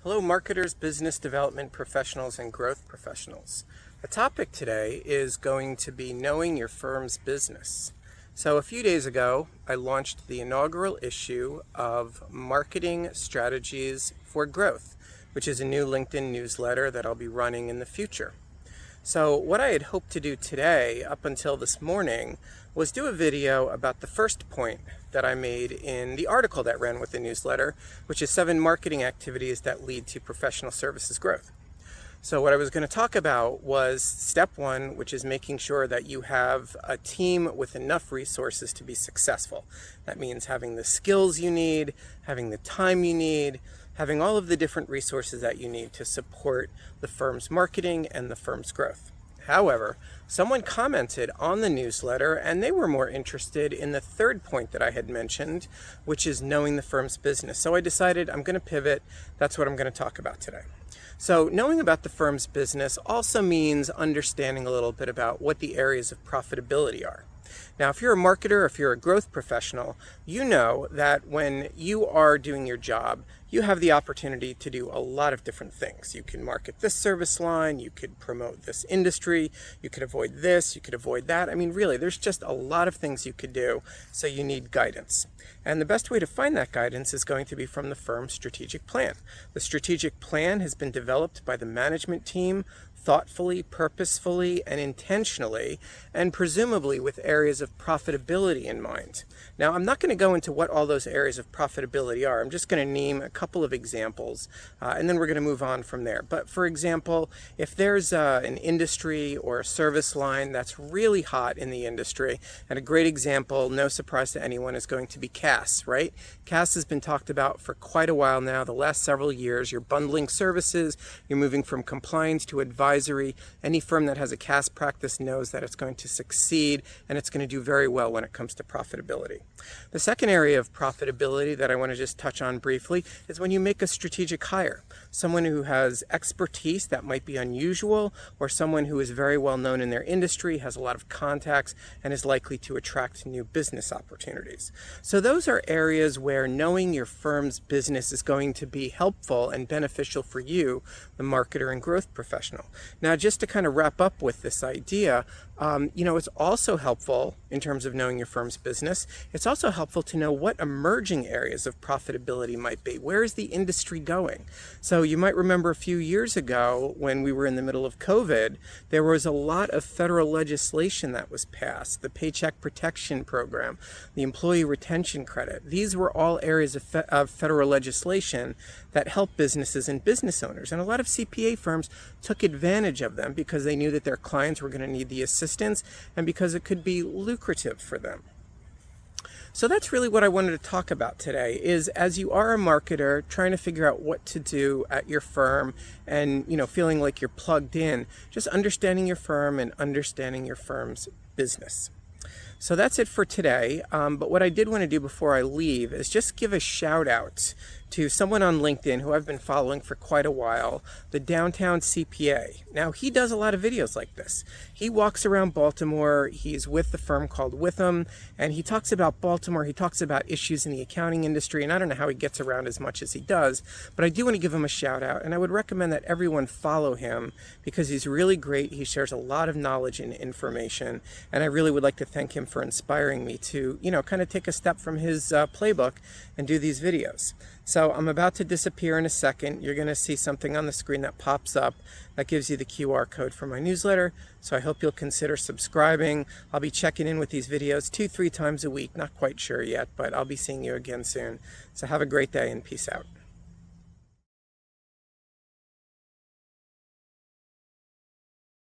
Hello marketers, business development professionals, and growth professionals. The topic today is going to be knowing your firm's business. So a few days ago, I launched the inaugural issue of Marketing Strategies for Growth, which is a new LinkedIn newsletter that I'll be running in the future. So what I had hoped to do today, up until this morning, was do a video about the first point that I made in the article that ran with the newsletter, which is 7 marketing activities that lead to professional services growth. So what I was going to talk about was step 1, which is making sure that you have a team with enough resources to be successful. That means having the skills you need, having the time you need, having all of the different resources that you need to support the firm's marketing and the firm's growth. However, someone commented on the newsletter and they were more interested in the third point that I had mentioned, which is knowing the firm's business. So I decided I'm going to pivot. That's what I'm going to talk about today. So knowing about the firm's business also means understanding a little bit about what the areas of profitability are. Now, if you're a marketer, if you're a growth professional, you know that when you are doing your job, you have the opportunity to do a lot of different things. You can market this service line, you could promote this industry, you could avoid this, you could avoid that. I mean, really, there's just a lot of things you could do, so you need guidance. And the best way to find that guidance is going to be from the firm's strategic plan. The strategic plan has been developed by the management team thoughtfully, purposefully, and intentionally, and presumably with areas of profitability in mind. Now, I'm not going to go into what all those areas of profitability are. I'm just going to name a couple of examples, and then we're going to move on from there. But for example, if there's an industry or a service line that's really hot in the industry, and a great example, no surprise to anyone, is going to be CAS, right? CAS has been talked about for quite a while now, the last several years. You're bundling services, you're moving from compliance to advisory. Any firm that has a CAS practice knows that it's going to succeed and it's going to do very well when it comes to profitability. The second area of profitability that I want to just touch on briefly is when you make a strategic hire. Someone who has expertise that might be unusual, or someone who is very well known in their industry, has a lot of contacts, and is likely to attract new business opportunities. So those are areas where knowing your firm's business is going to be helpful and beneficial for you, the marketer and growth professional. Now, just to kind of wrap up with this idea, it's also helpful in terms of knowing your firm's business. It's also helpful to know what emerging areas of profitability might be. Where is the industry going? So you might remember a few years ago when we were in the middle of COVID, there was a lot of federal legislation that was passed, the Paycheck Protection Program, the Employee Retention Credit. These were all areas of federal legislation that help businesses and business owners. And a lot of CPA firms took advantage of them because they knew that their clients were going to need the assistance and because it could be lucrative for them. So that's really what I wanted to talk about today, is as you are a marketer trying to figure out what to do at your firm and, feeling like you're plugged in, just understanding your firm and understanding your firm's business. So that's it for today. But what I did want to do before I leave is just give a shout out to someone on LinkedIn who I've been following for quite a while, the Downtown CPA. Now, he does a lot of videos like this. He walks around Baltimore. He's with the firm called Witham, and he talks about Baltimore. He talks about issues in the accounting industry, and I don't know how he gets around as much as he does, but I do want to give him a shout out, and I would recommend that everyone follow him because he's really great. He shares a lot of knowledge and information, and I really would like to thank him for inspiring me to, kind of take a step from his playbook and do these videos. So I'm about to disappear in a second. You're going to see something on the screen that pops up that gives you the QR code for my newsletter. So I hope you'll consider subscribing. I'll be checking in with these videos 2-3 times a week. Not quite sure yet, but I'll be seeing you again soon. So have a great day and peace out.